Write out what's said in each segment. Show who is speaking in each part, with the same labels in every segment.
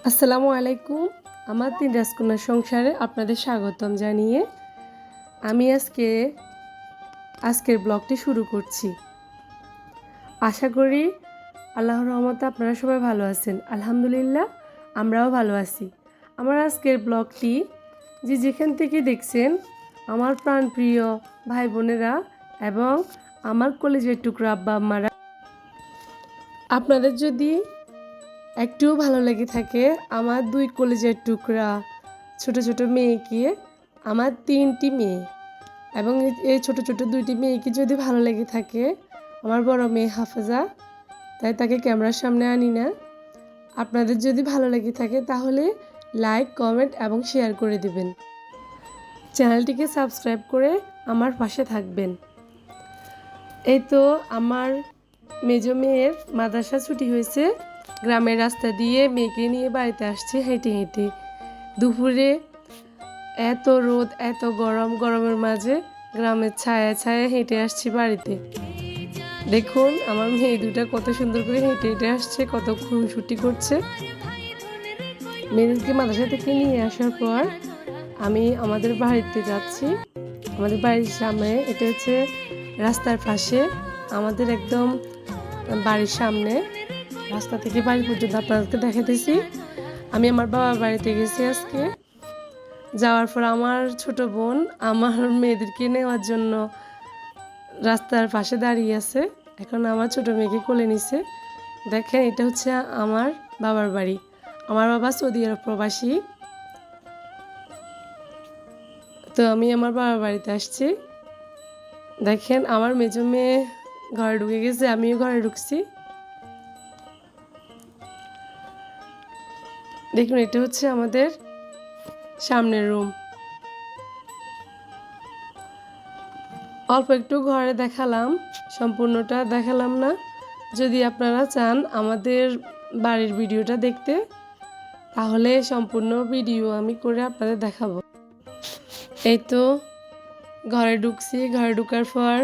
Speaker 1: আসসালামু আলাইকুম। আমার ৩ রাজকন্যার সংসারে আপনাদের স্বাগতম জানিয়ে আমি আজকের ব্লগটি শুরু করছি। আশা করি আল্লাহর রহমতে আপনারা সবাই ভালো আছেন। আলহামদুলিল্লাহ আমরাও ভালো আছি। আমার আজকের ব্লগটি যে যেখান থেকে দেখছেন আমার প্রাণপ্রিয় ভাই বোনেরা এবং আমার কলেজের টুকরা আব্বা আম্মারা, আপনাদের যদি একটুও ভালো লেগে থাকে আমার 2 কলেজের টুকরা ছোট ছোট মেয়েকে, আমার 3টি মেয়ে এবং এই ছোট ছোট 2টি মেয়েকে যদি ভালো লেগে থাকে, আমার বড় মেয়ে হাফেজা, তাই তাকে ক্যামেরার সামনে আনি না। আপনাদের যদি ভালো লেগে থাকে তাহলে লাইক, কমেন্ট এবং শেয়ার করে দিবেন। চ্যানেলটিকে সাবস্ক্রাইব করে আমার পাশে থাকবেন। এই তো আমার মেজো মেয়ের মাদ্রাসা ছুটি হয়েছে, গ্রামের রাস্তা দিয়ে মেয়েকে নিয়ে বাড়িতে আসছে হেঁটে হেঁটে। দুপুরে এত রোদ, এত গরমের মাঝে গ্রামের ছায়া ছায়া হেঁটে আসছি বাড়িতে। দেখুন আমার মেয়ে দুটা কত সুন্দর করে হেঁটে হেঁটে আসছে, কত খুনসুটি করছে। মেয়েদেরকে মাদ্রাসা থেকে নিয়ে আসার পর আমি আমাদের বাড়িতে যাচ্ছি। আমাদের বাড়ির সামনে, এটা হচ্ছে রাস্তার পাশে, আমাদের একদম বাড়ির সামনে, রাস্তা থেকে বাড়ি পর্যন্ত আপনাদেরকে দেখাতেছি। আমি আমার বাবার বাড়িতে গেছি আজকে। যাওয়ার পর আমার ছোট বোন আমার মেয়েদেরকে নেওয়ার জন্য রাস্তার পাশে দাঁড়িয়ে আছে। এখন আমার ছোট মেয়েকে কোলে নিছে। দেখেন এটা হচ্ছে আমার বাবার বাড়ি। আমার বাবা সৌদি আরব প্রবাসী। তো আমি আমার বাবার বাড়িতে আসছি। দেখেন আমার মেজো মেয়ে ঘরে ঢুকে গেছে, আমিও ঘরে ঢুকছি। দেখুন এটা হচ্ছে আমাদের সামনের রুম। অল্প একটু ঘরে দেখালাম, সম্পূর্ণটা দেখালাম না। যদি আপনারা চান আমাদের বাড়ির ভিডিওটা দেখতে, তাহলে সম্পূর্ণ ভিডিও আমি করে আপনাদের দেখাবো। এই তো ঘরে ঢুকছি, ঘরে ঢুকার পর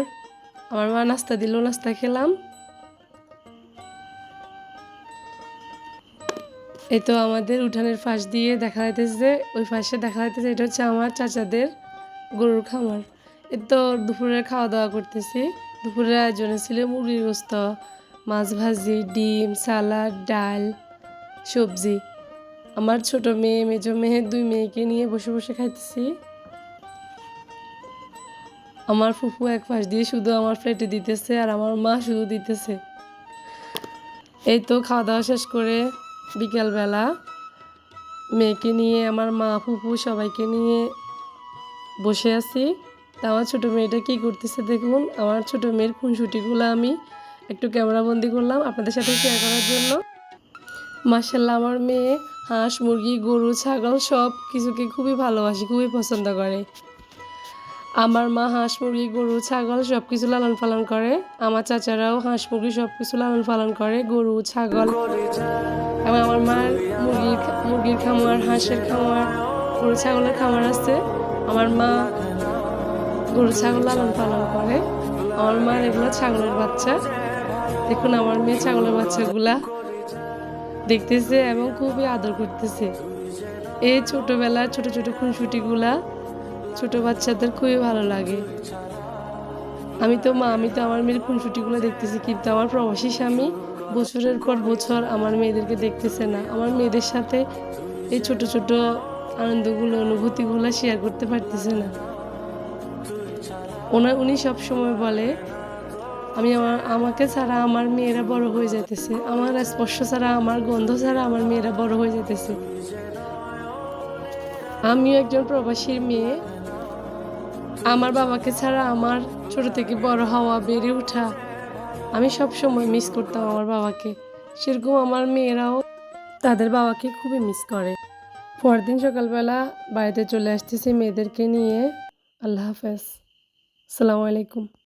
Speaker 1: আমার মা নাস্তা দিল, নাস্তা খেলাম। এই তো আমাদের উঠানের পাশ দিয়ে দেখা যাইতেছে, ওই পাশে দেখা যাইতেছে এটা হচ্ছে আমার চাচাদের গরুর খামার। এই তো দুপুরে খাওয়া দাওয়া করতেছি। দুপুরের আয়োজনে ছিল মুরগির গোস্ত, মাছ ভাজি, ডিম, সালাড, ডাল, সবজি। আমার ছোট মেয়ে, মেজো মেয়ে, 2 মেয়েকে নিয়ে বসে বসে খাইতেছি। আমার ফুফু এক পাশ দিয়ে শুধু আমার প্লেটে দিতেছে আর আমার মা শুধু দিতেছে। এই তো খাওয়া দাওয়া শেষ করে বিকালবেলা মেয়েকে নিয়ে আমার মা, ফুফু সবাইকে নিয়ে বসে আছি। তা আমার ছোটো মেয়েটা কী করতেছে দেখুন। আমার ছোটো মেয়ের খুনসুটিগুলো আমি একটু ক্যামেরাবন্দি করলাম আপনাদের সাথে শেয়ার করার জন্য। মাশাআল্লাহ আমার মেয়ে হাঁস, মুরগি, গরু, ছাগল সব কিছুকে খুবই ভালোবাসে, খুবই পছন্দ করে। আমার মা হাঁস, মুরগি, গরু, ছাগল সব কিছু লালন পালন করে। আমার চাচারাও হাঁস, মুরগি সব কিছু লালন পালন করে, গরু, ছাগল। এবং আমার মার মুরগির খামার, হাঁসের খামার, গরু, ছাগলের খামার আছে। আমার মা গরু, ছাগল লালন পালন করে। আমার মার এগুলো ছাগলের বাচ্চা। দেখুন আমার মেয়ে ছাগলের বাচ্চাগুলা দেখতেছে এবং খুবই আদর করতেছে। এই ছোটবেলার ছোট ছোট খুনসুটিগুলা ছোট বাচ্চাদের খুবই ভালো লাগে। আমি তো আমার মেয়ের খুনসুটিগুলো দেখতেছি, কিন্তু আমার প্রবাসী স্বামী বছরের পর বছর আমার মেয়েদেরকে দেখতেছে না। আমার মেয়েদের সাথে এই ছোট ছোট আনন্দগুলো, অনুভূতিগুলো শেয়ার করতে পারতেছে না। উনি সব সময় বলে আমাকে ছাড়া আমার মেয়েরা বড় হয়ে যাইতেছে, আমার স্পর্শ ছাড়া, আমার গন্ধ ছাড়া আমার মেয়েরা বড় হয়ে যাইতেছে। আমিও একজন প্রবাসীর মেয়ে। আমার বাবাকে ছাড়া আমার ছোট থেকে বড় হওয়া, বেড়ে ওঠা, আমি সব সময় মিস করতাম আমার বাবাকে। সেরকম আমার মেয়েরাও তাদের বাবাকে খুবই মিস করে। পরদিন সকালবেলা বাড়িতে চলে আসতেছি মেয়েদেরকে নিয়ে। আল্লাহ হাফেজ, আসসালামু আলাইকুম।